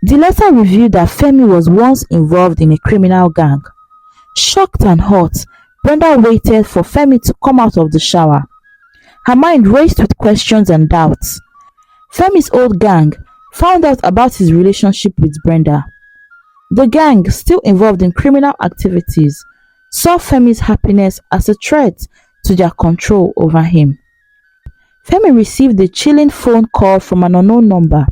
The letter revealed that Femi was once involved in a criminal gang. Shocked and hurt, Brenda waited for Femi to come out of the shower. Her mind raced with questions and doubts. Femi's old gang found out about his relationship with Brenda. The gang, still involved in criminal activities, saw Femi's happiness as a threat to their control over him. Femi received a chilling phone call from an unknown number.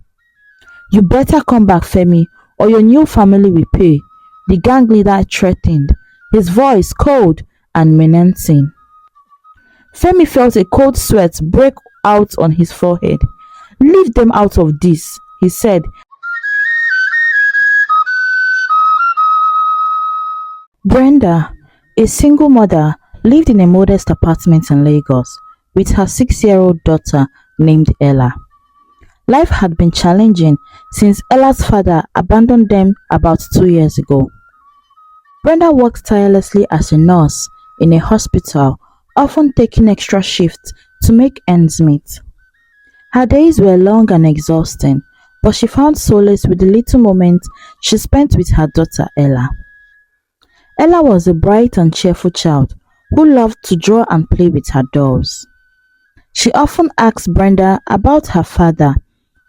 "You better come back, Femi, or your new family will pay," the gang leader threatened, his voice cold and menacing. Femi felt a cold sweat break out on his forehead. "Leave them out of this," he said. Brenda, a single mother, lived in a modest apartment in Lagos with her 6-year-old daughter named Ella. Life had been challenging since Ella's father abandoned them about 2 years ago. Brenda worked tirelessly as a nurse in a hospital, often taking extra shifts to make ends meet. Her days were long and exhausting, but she found solace with the little moments she spent with her daughter Ella. Ella was a bright and cheerful child who loved to draw and play with her dolls. She often asked Brenda about her father,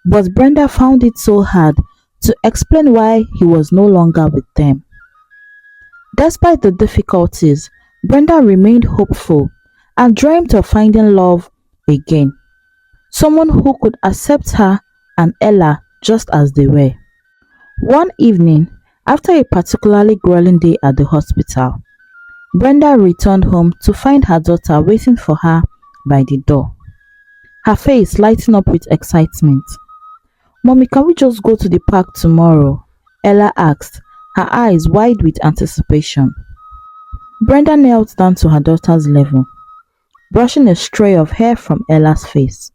but Brenda found it so hard to explain why he was no longer with them. Despite the difficulties, Brenda remained hopeful and dreamt of finding love again, someone who could accept her and Ella just as they were. One evening, after a particularly grueling day at the hospital, Brenda returned home to find her daughter waiting for her by the door, her face lighting up with excitement. "Mommy, can we just go to the park tomorrow?" Ella asked, her eyes wide with anticipation. Brenda knelt down to her daughter's level, brushing a stray of hair from Ella's face.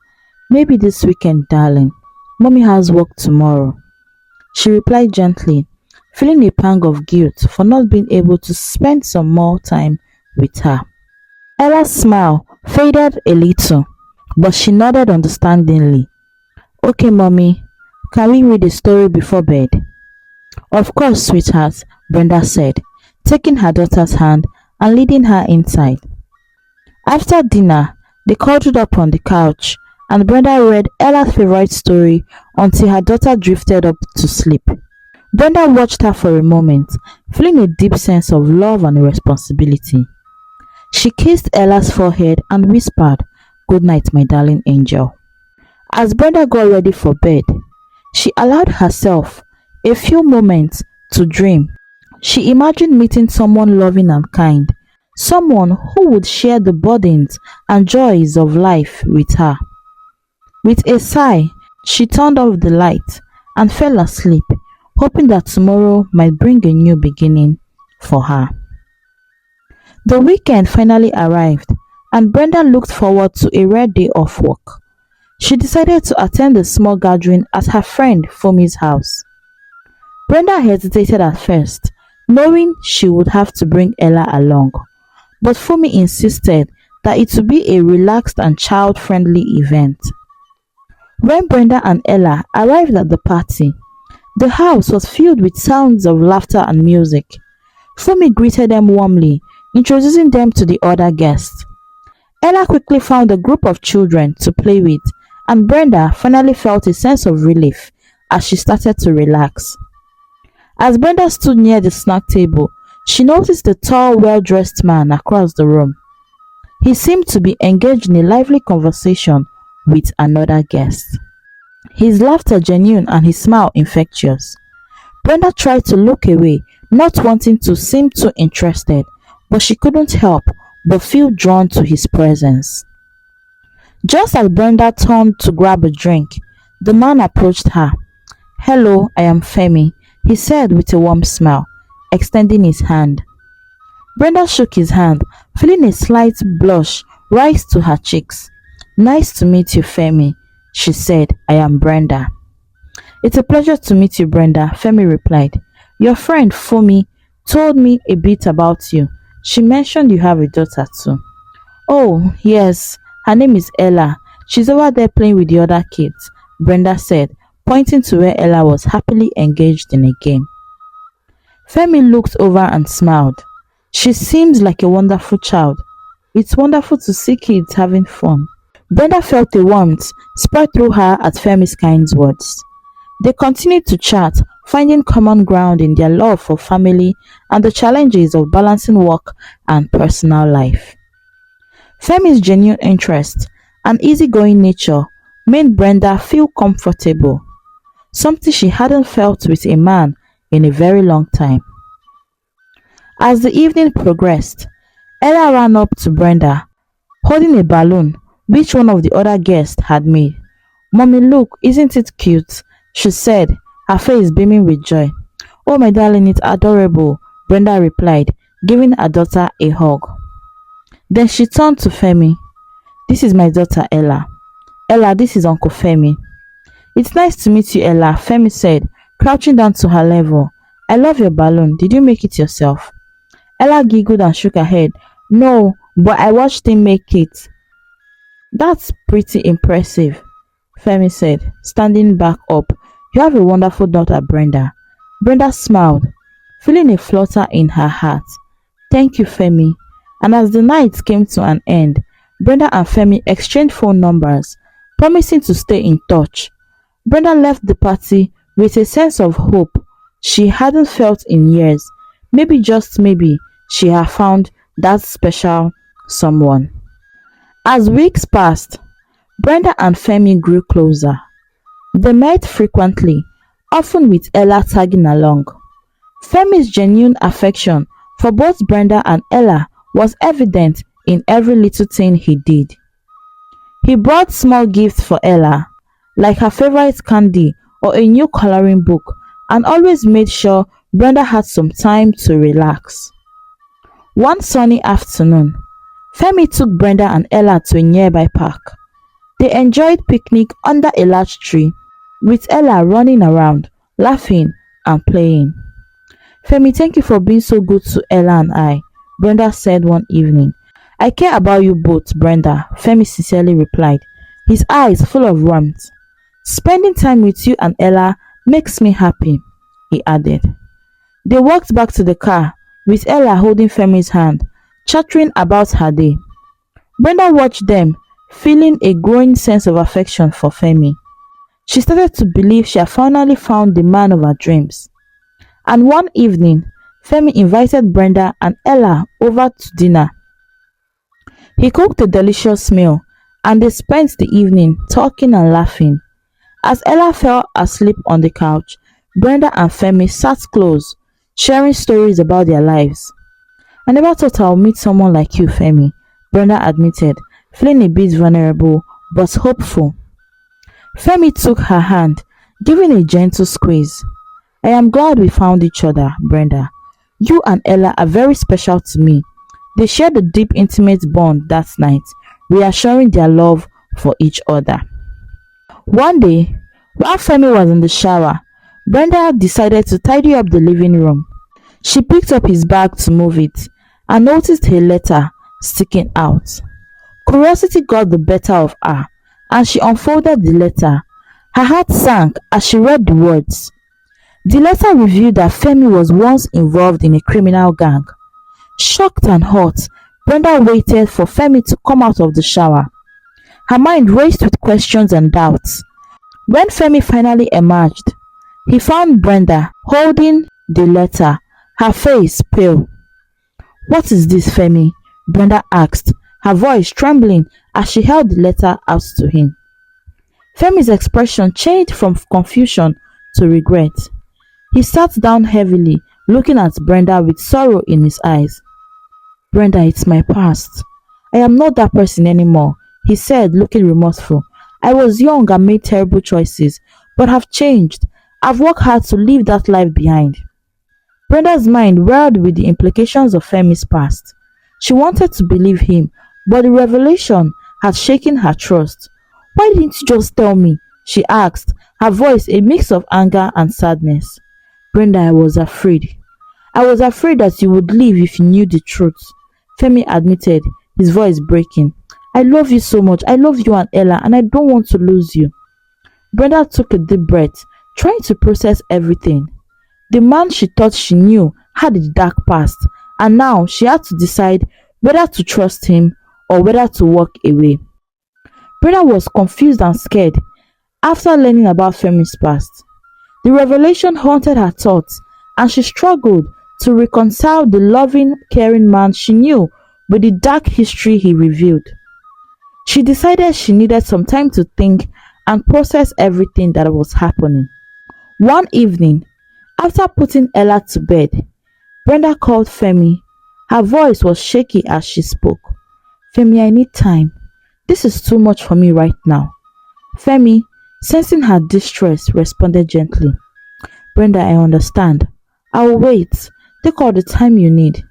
"Maybe this weekend, darling. Mommy has work tomorrow," she replied gently, feeling a pang of guilt for not being able to spend some more time with her. Ella's smile faded a little, but she nodded understandingly. "Okay, Mommy, can we read a story before bed?" "Of course, sweetheart," Brenda said, taking her daughter's hand and leading her inside. After dinner, they cuddled up on the couch, and Brenda read Ella's favorite story until her daughter drifted up to sleep. Brenda watched her for a moment, feeling a deep sense of love and responsibility. She kissed Ella's forehead and whispered, "Good night, my darling angel." As Brenda got ready for bed, she allowed herself a few moments to dream. She imagined meeting someone loving and kind, someone who would share the burdens and joys of life with her. With a sigh, she turned off the light and fell asleep, hoping that tomorrow might bring a new beginning for her. The weekend finally arrived, and Brenda looked forward to a rare day off work. She decided to attend a small gathering at her friend Fumi's house. Brenda hesitated at first, knowing she would have to bring Ella along, but Fumi insisted that it would be a relaxed and child-friendly event. When Brenda and Ella arrived at the party, the house was filled with sounds of laughter and music. Fumi greeted them warmly, introducing them to the other guests. Ella quickly found a group of children to play with, and Brenda finally felt a sense of relief as she started to relax. As Brenda stood near the snack table, she noticed a tall, well-dressed man across the room. He seemed to be engaged in a lively conversation with another guest, his laughter genuine and his smile infectious. Brenda tried to look away, not wanting to seem too interested, but she couldn't help but feel drawn to his presence. Just as Brenda turned to grab a drink, the man approached her. "Hello, I am Femi," he said with a warm smile, extending his hand. Brenda shook his hand, feeling a slight blush rise to her cheeks. "Nice to meet you, Femi," she said. "I am Brenda." "It's a pleasure to meet you, Brenda," Femi replied. "Your friend Fumi told me a bit about you. She mentioned you have a daughter too." "Oh, yes, her name is Ella. She's over there playing with the other kids," Brenda said, pointing to where Ella was happily engaged in a game. Femi looked over and smiled. She seems like a wonderful child. It's wonderful to see kids having fun. Brenda felt a warmth spread through her at Femi's kind words. They continued to chat, finding common ground in their love for family and the challenges of balancing work and personal life. Femi's genuine interest and easygoing nature made Brenda feel comfortable, something she hadn't felt with a man in a very long time. As the evening progressed, Ella ran up to Brenda, holding a balloon which one of the other guests had made. "Mommy, look, isn't it cute?" she said, her face beaming with joy. "Oh, my darling, it's adorable," Brenda replied, giving her daughter a hug. Then she turned to Femi. "This is my daughter, Ella. Ella, this is Uncle Femi." "It's nice to meet you, Ella," Femi said, crouching down to her level. "I love your balloon. Did you make it yourself?" Ella giggled and shook her head. "No, but I watched him make it." "That's pretty impressive," Femi said, standing back up. "You have a wonderful daughter, Brenda." Brenda smiled, feeling a flutter in her heart. "Thank you, Femi." And as the night came to an end, Brenda and Femi exchanged phone numbers, promising to stay in touch. Brenda left the party with a sense of hope she hadn't felt in years. Maybe, just maybe, she had found that special someone. As weeks passed, Brenda and Femi grew closer. They met frequently, often with Ella tagging along. Femi's genuine affection for both Brenda and Ella was evident in every little thing he did. He brought small gifts for Ella, like her favorite candy or a new coloring book, and always made sure Brenda had some time to relax. One sunny afternoon, Femi took Brenda and Ella to a nearby park. They enjoyed picnic under a large tree, with Ella running around, laughing and playing. "Femi, thank you for being so good to Ella and I," Brenda said one evening. "I care about you both, Brenda," Femi sincerely replied, his eyes full of warmth. "Spending time with you and Ella makes me happy," he added. They walked back to the car, with Ella holding Femi's hand, chattering about her day. Brenda watched them, feeling a growing sense of affection for Femi. She started to believe she had finally found the man of her dreams. And one evening, Femi invited Brenda and Ella over to dinner. He cooked a delicious meal, and they spent the evening talking and laughing. As Ella fell asleep on the couch, Brenda and Femi sat close, sharing stories about their lives. "I never thought I would meet someone like you, Femi," Brenda admitted, feeling a bit vulnerable but hopeful. Femi took her hand, giving a gentle squeeze. "I am glad we found each other, Brenda. You and Ella are very special to me." They shared a deep, intimate bond that night, reassuring their love for each other. One day, while Femi was in the shower, Brenda decided to tidy up the living room. She picked up his bag to move it and noticed a letter sticking out. Curiosity got the better of her, and she unfolded the letter. Her heart sank as she read the words. The letter revealed that Femi was once involved in a criminal gang. Shocked and hurt, Brenda waited for Femi to come out of the shower. Her mind raced with questions and doubts. When Femi finally emerged, he found Brenda holding the letter, her face pale. "What is this, Femi?" Brenda asked, her voice trembling as she held the letter out to him. Femi's expression changed from confusion to regret. He sat down heavily, looking at Brenda with sorrow in his eyes. "Brenda, it's my past. I am not that person anymore," he said, looking remorseful. "I was young and made terrible choices, but have changed. I've worked hard to leave that life behind." Brenda's mind whirled with the implications of Femi's past. She wanted to believe him, but the revelation had shaken her trust. "Why didn't you just tell me?" she asked, her voice a mix of anger and sadness. "Brenda, I was afraid. I was afraid that you would leave if you knew the truth," Femi admitted, his voice breaking. "I love you so much. I love you and Ella, and I don't want to lose you." Brenda took a deep breath, trying to process everything. The man she thought she knew had a dark past, and now she had to decide whether to trust him or whether to walk away. Brenda was confused and scared after learning about Femi's past. The revelation haunted her thoughts, and she struggled to reconcile the loving, caring man she knew with the dark history he revealed. She decided she needed some time to think and process everything that was happening. One evening, after putting Ella to bed, Brenda called Femi. Her voice was shaky as she spoke. "Femi, I need time. This is too much for me right now." Femi, sensing her distress, responded gently. "Brenda, I understand. I will wait. Take all the time you need."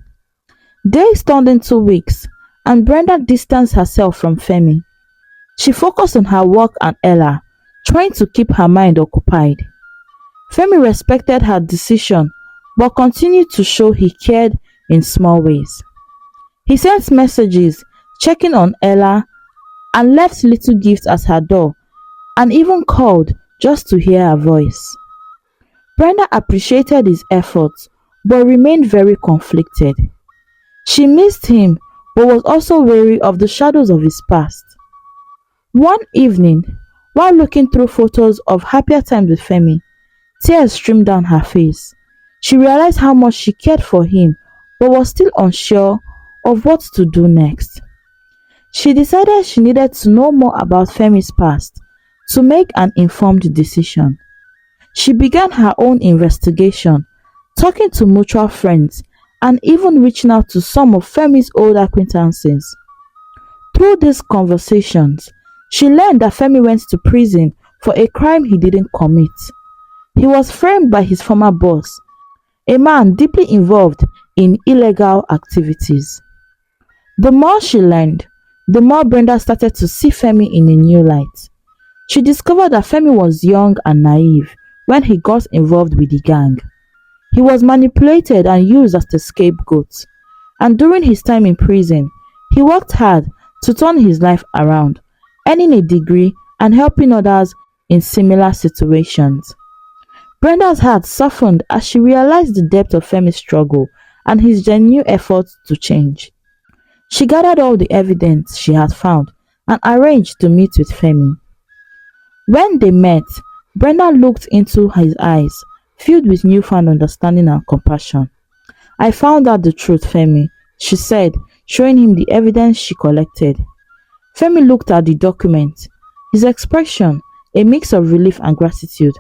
Days turned into weeks, and Brenda distanced herself from Femi. She focused on her work and Ella, trying to keep her mind occupied. Femi respected her decision but continued to show he cared in small ways. He sent messages, checking on Ella, and left little gifts at her door, and even called just to hear her voice. Brenda appreciated his efforts but remained very conflicted. She missed him but was also wary of the shadows of his past. One evening, while looking through photos of happier times with Femi, tears streamed down her face. She realized how much she cared for him but was still unsure of what to do next. She decided she needed to know more about Femi's past to make an informed decision. She began her own investigation, talking to mutual friends and even reaching out to some of Femi's old acquaintances. Through these conversations, she learned that Femi went to prison for a crime he didn't commit. He was framed by his former boss, a man deeply involved in illegal activities. The more she learned, the more Brenda started to see Femi in a new light. She discovered that Femi was young and naive when he got involved with the gang. He was manipulated and used as the scapegoat, and during his time in prison, he worked hard to turn his life around, earning a degree and helping others in similar situations. Brenda's heart softened as she realized the depth of Femi's struggle and his genuine efforts to change. She gathered all the evidence she had found and arranged to meet with Femi. When they met, Brenda looked into his eyes, filled with newfound understanding and compassion. "I found out the truth, Femi," she said, showing him the evidence she collected. Femi looked at the document, his expression a mix of relief and gratitude.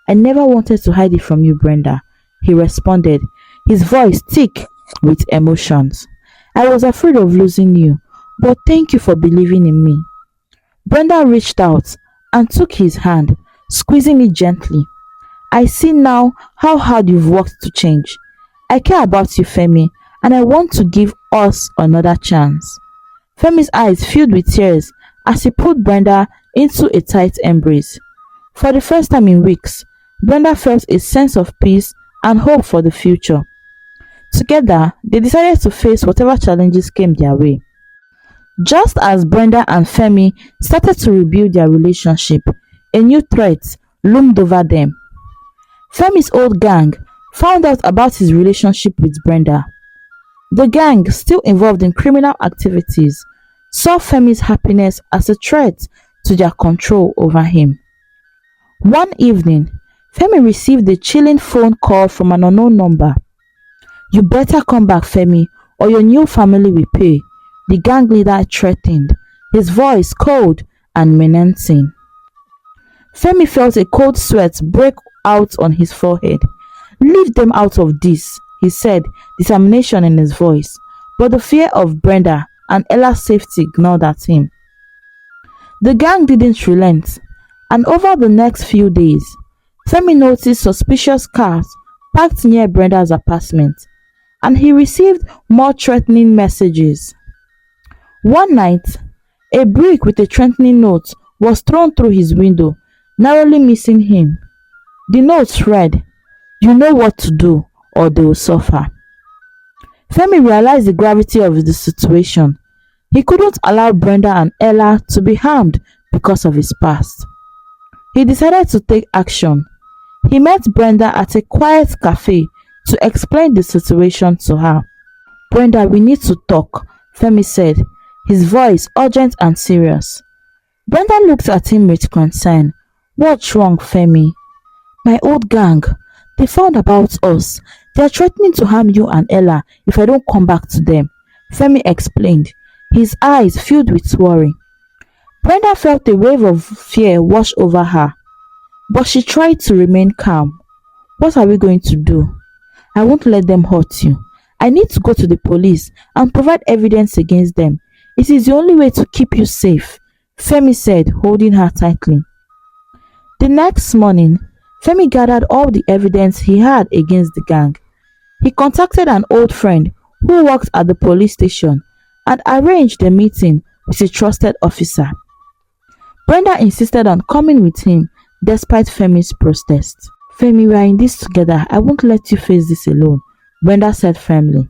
"I never wanted to hide it from you, Brenda," he responded, his voice thick with emotions. "I was afraid of losing you, but thank you for believing in me." Brenda reached out and took his hand, squeezing it gently. "I see now how hard you've worked to change. I care about you, Femi, and I want to give us another chance." Femi's eyes filled with tears as he put Brenda into a tight embrace. For the first time in weeks, Brenda felt a sense of peace and hope for the future. Together, they decided to face whatever challenges came their way. Just as Brenda and Femi started to rebuild their relationship, a new threat loomed over them. Femi's old gang found out about his relationship with Brenda. The gang, still involved in criminal activities, saw Femi's happiness as a threat to their control over him. One evening, Femi received a chilling phone call from an unknown number. "You better come back, Femi, or your new family will pay," the gang leader threatened, his voice cold and menacing. Femi felt a cold sweat break out on his forehead. "Leave them out of this," he said, determination in his voice, but the fear of Brenda and Ella's safety gnawed at him. The gang didn't relent, and over the next few days, Femi noticed suspicious cars parked near Brenda's apartment, and he received more threatening messages. One night, a brick with a threatening note was thrown through his window, narrowly missing him. The note read, "You know what to do, or they will suffer." Femi realized the gravity of the situation. He couldn't allow Brenda and Ella to be harmed because of his past. He decided to take action. He met Brenda at a quiet cafe to explain the situation to her. "Brenda, we need to talk," Femi said, his voice urgent and serious. Brenda looked at him with concern. "What's wrong, Femi?" "My old gang. They found about us. They are threatening to harm you and Ella if I don't come back to them," Femi explained, his eyes filled with worry. Brenda felt a wave of fear wash over her, but she tried to remain calm. "What are we going to do?" "I won't let them hurt you. I need to go to the police and provide evidence against them. It is the only way to keep you safe," Femi said, holding her tightly. The next morning, Femi gathered all the evidence he had against the gang. He contacted an old friend who worked at the police station and arranged a meeting with a trusted officer. Brenda insisted on coming with him despite Femi's protest. "Femi, we are in this together. I won't let you face this alone," Brenda said firmly.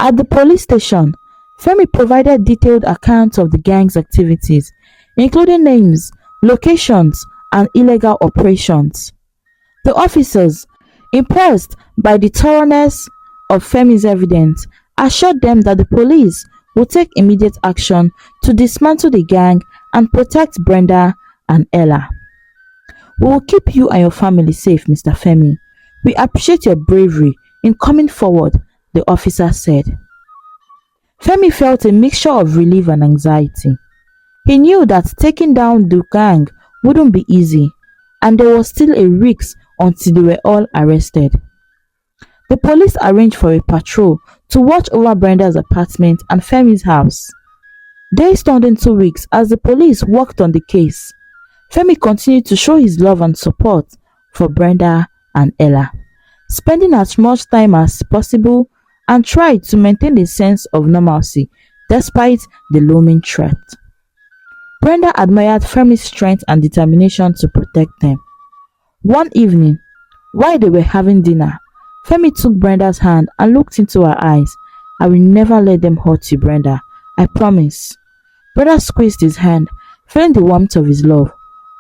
At the police station, Femi provided detailed accounts of the gang's activities, including names, locations, and illegal operations. The officers, impressed by the thoroughness of Femi's evidence, assured them that the police would take immediate action to dismantle the gang and protect Brenda and Ella. "We will keep you and your family safe, Mr. Femi. We appreciate your bravery in coming forward," the officer said. Femi felt a mixture of relief and anxiety. He knew that taking down the gang wouldn't be easy, and there was still a risk until they were all arrested. The police arranged for a patrol to watch over Brenda's apartment and Femi's house. Days turned into weeks as the police worked on the case. Femi continued to show his love and support for Brenda and Ella, spending as much time as possible and tried to maintain a sense of normalcy despite the looming threat. Brenda admired Femi's strength and determination to protect them. One evening, while they were having dinner, Femi took Brenda's hand and looked into her eyes. "I will never let them hurt you, Brenda. I promise." Brenda squeezed his hand, feeling the warmth of his love.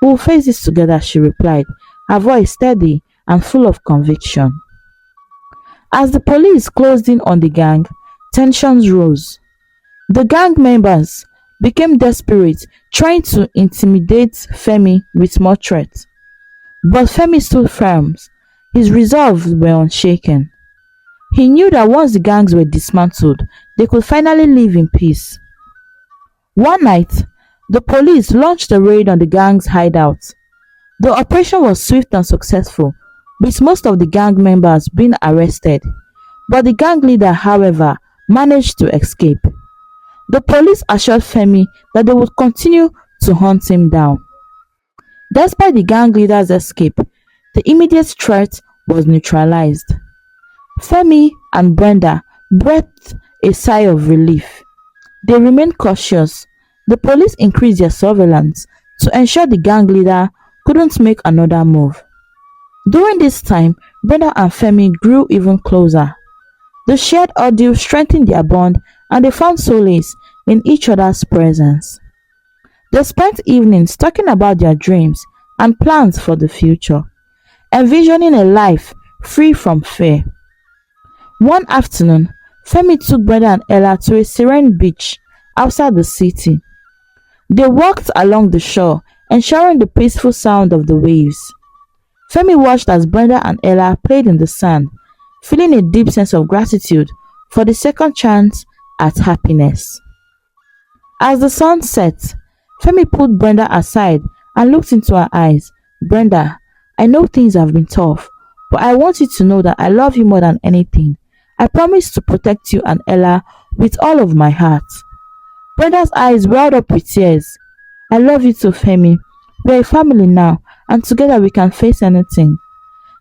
"We will face this together," she replied, her voice steady and full of conviction. As the police closed in on the gang, tensions rose. The gang members became desperate, trying to intimidate Femi with more threats. But Femi stood firm. His resolve were unshaken. He knew that once the gangs were dismantled, they could finally live in peace. One night, the police launched a raid on the gang's hideout. The operation was swift and successful, with most of the gang members being arrested. But the gang leader, however, managed to escape. The police assured Femi that they would continue to hunt him down. Despite the gang leader's escape, the immediate threat was neutralized. Femi and Brenda breathed a sigh of relief. They remained cautious. The police increased their surveillance to ensure the gang leader couldn't make another move. During this time, Brenda and Femi grew even closer. The shared ordeal strengthened their bond and they found solace in each other's presence. They spent evenings talking about their dreams and plans for the future, envisioning a life free from fear. One afternoon, Femi took Brenda and Ella to a serene beach outside the city. They walked along the shore, ensuring the peaceful sound of the waves. Femi watched as Brenda and Ella played in the sand, feeling a deep sense of gratitude for the second chance at happiness. As the sun set, Femi pulled Brenda aside and looked into her eyes. "Brenda, I know things have been tough, but I want you to know that I love you more than anything. I promise to protect you and Ella with all of my heart." Brenda's eyes welled up with tears. "I love you too, Femi. We're a family now, and together we can face anything."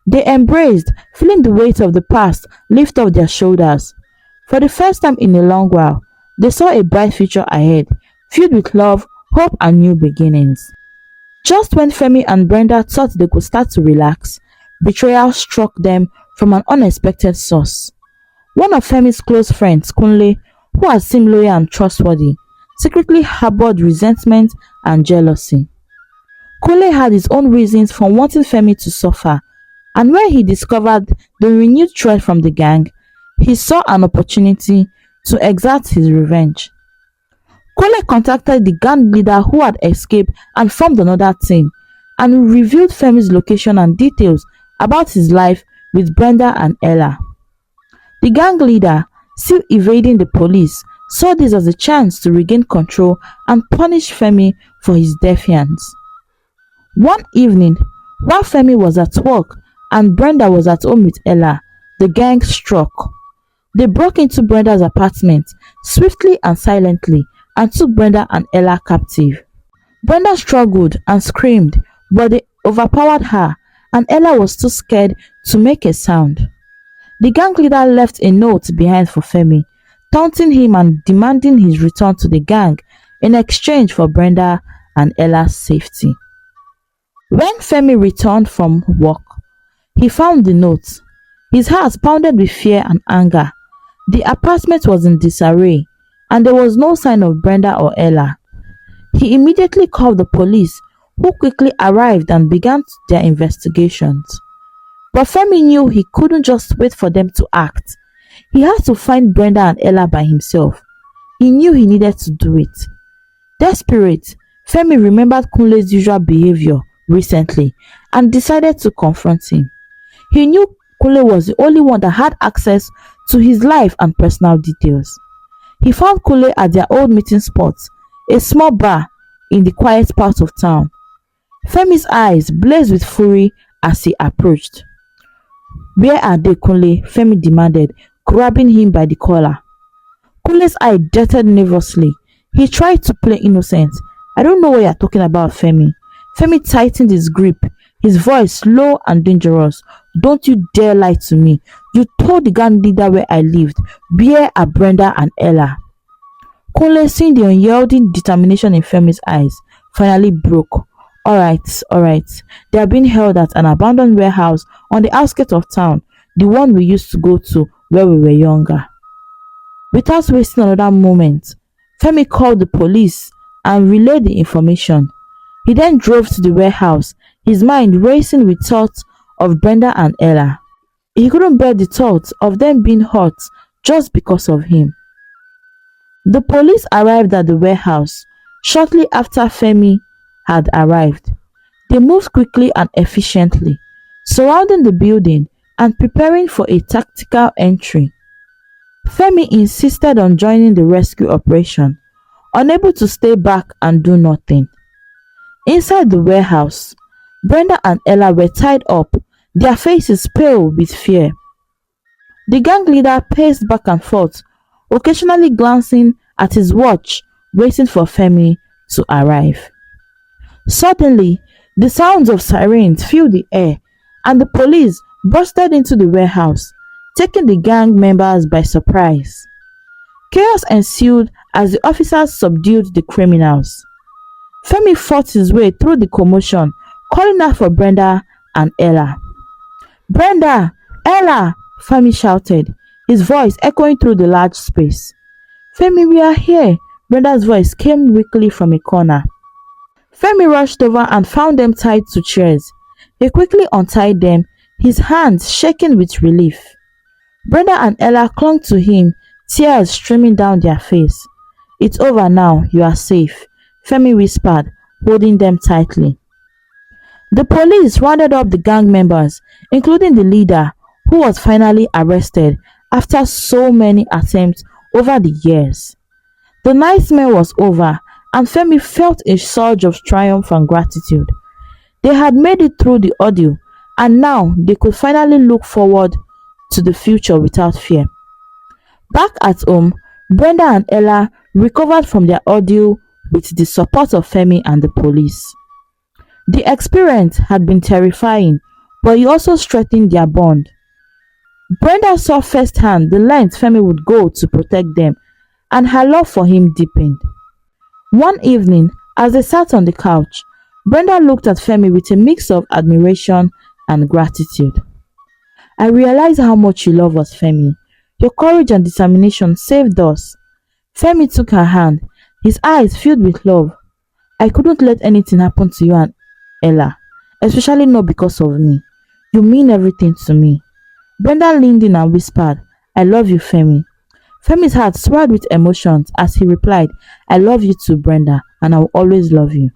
They embraced, feeling the weight of the past lift off their shoulders. For the first time in a long while, they saw a bright future ahead, filled with love, hope, and new beginnings. Just when Femi and Brenda thought they could start to relax, betrayal struck them from an unexpected source. One of Femi's close friends, Kunle, who had seemed loyal and trustworthy, secretly harbored resentment and jealousy. Kule had his own reasons for wanting Femi to suffer, and when he discovered the renewed threat from the gang, he saw an opportunity to exert his revenge. Kule contacted the gang leader who had escaped and formed another team, and revealed Femi's location and details about his life with Brenda and Ella. The gang leader, still evading the police, saw this as a chance to regain control and punish Femi for his defiance. One evening, while Femi was at work and Brenda was at home with Ella, the gang struck. They broke into Brenda's apartment swiftly and silently and took Brenda and Ella captive. Brenda struggled and screamed, but they overpowered her, and Ella was too scared to make a sound. The gang leader left a note behind for Femi, taunting him and demanding his return to the gang in exchange for Brenda and Ella's safety. When Femi returned from work, he found the note. His heart pounded with fear and anger. The apartment was in disarray, and there was no sign of Brenda or Ella. He immediately called the police, who quickly arrived and began their investigations. But Femi knew he couldn't just wait for them to act. He had to find Brenda and Ella by himself. He knew he needed to do it. Desperate, Femi remembered Kunle's usual behavior recently and decided to confront him. He knew Kunle was the only one that had access to his life and personal details. He found Kunle at their old meeting spot, a small bar in the quiet part of town. Femi's eyes blazed with fury as he approached. "Where are they, Kunle?" Femi demanded, grabbing him by the collar. Kunle's eye darted nervously. He tried to play innocent. "I don't know what you're talking about, Femi." Femi tightened his grip, his voice low and dangerous. "Don't you dare lie to me. You told the gang leader where I lived. Where are Brenda and Ella?" Kunle, seeing the unyielding determination in Femi's eyes, finally broke. Alright. They are being held at an abandoned warehouse on the outskirts of town, the one we used to go to when we were younger." Without wasting another moment, Femi called the police and relayed the information. He then drove to the warehouse, his mind racing with thoughts of Brenda and Ella. He couldn't bear the thought of them being hurt just because of him. The police arrived at the warehouse shortly after Femi had arrived. They moved quickly and efficiently, surrounding the building and preparing for a tactical entry. Femi insisted on joining the rescue operation, unable to stay back and do nothing. Inside the warehouse, Brenda and Ella were tied up, their faces pale with fear. The gang leader paced back and forth, occasionally glancing at his watch, waiting for Femi to arrive. Suddenly, the sounds of sirens filled the air, and the police busted into the warehouse, taking the gang members by surprise. Chaos ensued as the officers subdued the criminals. Femi fought his way through the commotion, calling out for Brenda and Ella. "Brenda! Ella!" Femi shouted, his voice echoing through the large space. "Femi, we are here!" Brenda's voice came weakly from a corner. Femi rushed over and found them tied to chairs. He quickly untied them, his hands shaking with relief. Brenda and Ella clung to him, tears streaming down their face. "It's over now, you are safe," Femi whispered, holding them tightly. The police rounded up the gang members, including the leader, who was finally arrested after so many attempts over the years. The nightmare was over, and Femi felt a surge of triumph and gratitude. They had made it through the ordeal, and now they could finally look forward to the future without fear. Back at home, Brenda and Ella recovered from their ordeal with the support of Femi and the police. The experience had been terrifying, but it also strengthened their bond. Brenda saw firsthand the lengths Femi would go to protect them, and her love for him deepened. One evening, as they sat on the couch, Brenda looked at Femi with a mix of admiration and gratitude. "I realize how much you love us, Femi. Your courage and determination saved us." Femi took her hand, his eyes filled with love. "I couldn't let anything happen to you and Ella. Especially not because of me. You mean everything to me. Brenda leaned in and whispered, I love you, Femi. Femi's heart swelled with emotions as he replied, I love you too, Brenda, and I will always love you.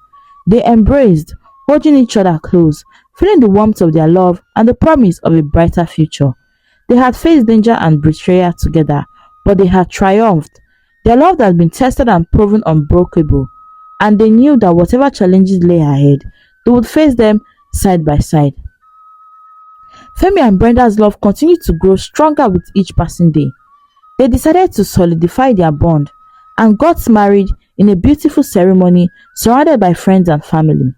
They embraced, holding each other close, feeling the warmth of their love and the promise of a brighter future. They had faced danger and betrayal together, but they had triumphed. Their love had been tested and proven unbreakable, and they knew that whatever challenges lay ahead, they would face them side by side. Femi and Brenda's love continued to grow stronger with each passing day. They decided to solidify their bond and got married in a beautiful ceremony surrounded by friends and family.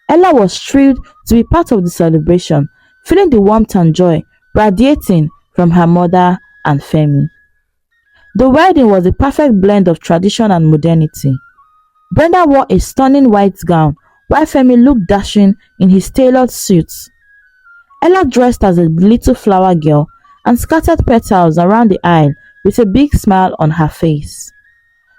Ella was thrilled to be part of the celebration, feeling the warmth and joy radiating from her mother and Femi. The wedding was a perfect blend of tradition and modernity. Brenda wore a stunning white gown while Femi looked dashing in his tailored suit. Ella dressed as a little flower girl and scattered petals around the aisle with a big smile on her face.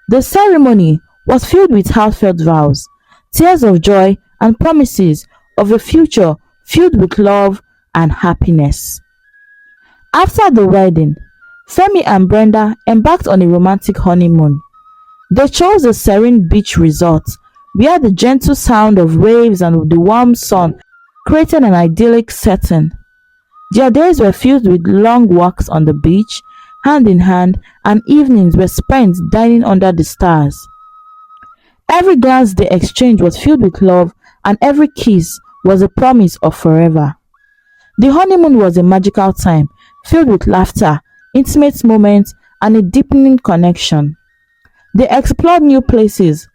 The ceremony was filled with heartfelt vows, tears of joy, and promises of a future filled with love and happiness. After the wedding, Femi and Brenda embarked on a romantic honeymoon. They chose a serene beach resort where the gentle sound of waves and the warm sun created an idyllic setting. Their days were filled with long walks on the beach, hand in hand, and evenings were spent dining under the stars. Every glance they exchanged was filled with love, and every kiss was a promise of forever. The honeymoon was a magical time, filled with laughter, intimate moments, and a deepening connection. They explored new places,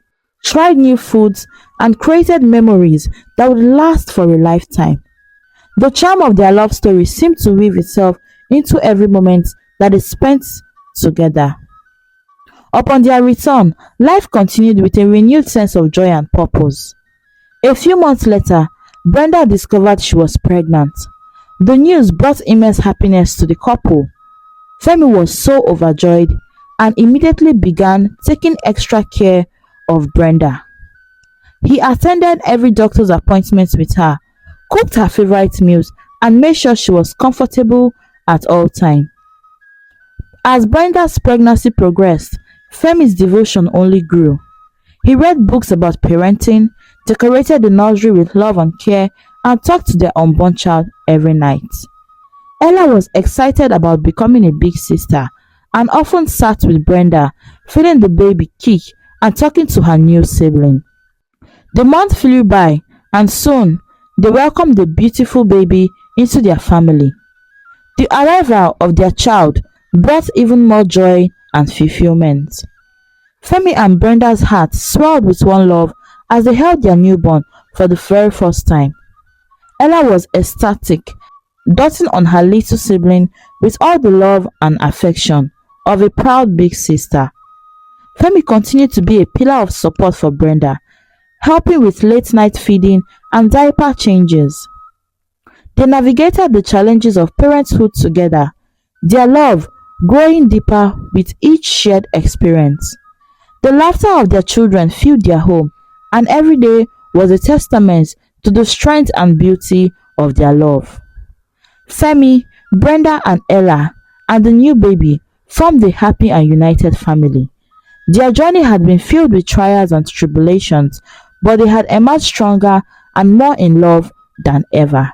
tried new foods, and created memories that would last for a lifetime. The charm of their love story seemed to weave itself into every moment that they spent together. Upon their return, life continued with a renewed sense of joy and purpose. A few months later, Brenda discovered she was pregnant. The news brought immense happiness to the couple. Femi was so overjoyed and immediately began taking extra care of Brenda. He attended every doctor's appointment with her, cooked her favorite meals, and made sure she was comfortable at all times. As Brenda's pregnancy progressed, Femi's devotion only grew. He read books about parenting, decorated the nursery with love and care, and talked to their unborn child every night. Ella was excited about becoming a big sister and often sat with Brenda, feeding the baby kick and talking to her new sibling. The month flew by, and soon they welcomed the beautiful baby into their family. The arrival of their child brought even more joy and fulfillment. Femi and Brenda's hearts swelled with one love as they held their newborn for the very first time. Ella was ecstatic, doting on her little sibling with all the love and affection of a proud big sister. Femi continued to be a pillar of support for Brenda, helping with late night feeding and diaper changes. They navigated the challenges of parenthood together, their love growing deeper with each shared experience. The laughter of their children filled their home, and every day was a testament to the strength and beauty of their love. Femi, Brenda, and Ella, and the new baby formed a happy and united family. Their journey had been filled with trials and tribulations, but they had emerged stronger and more in love than ever.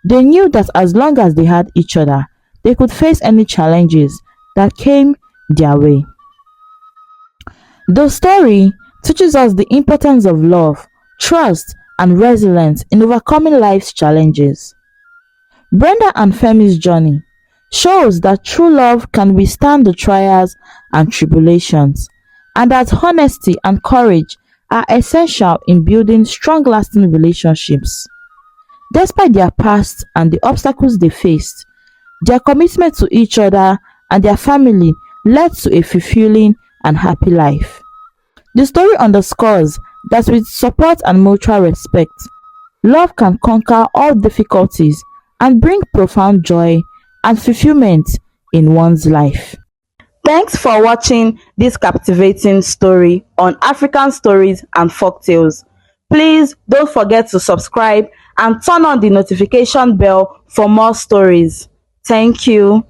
They knew that as long as they had each other, they could face any challenges that came their way. The story teaches us the importance of love, trust, and resilience in overcoming life's challenges. Brenda and Femi's journey shows that true love can withstand the trials and tribulations, and that honesty and courage are essential in building strong lasting relationships. Despite their past and the obstacles they faced, their commitment to each other and their family led to a fulfilling and happy life. The story underscores that with support and mutual respect, love can conquer all difficulties and bring profound joy and fulfillment in one's life. Thanks for watching this captivating story on African stories and folktales. Please don't forget to subscribe and turn on the notification bell for more stories. Thank you.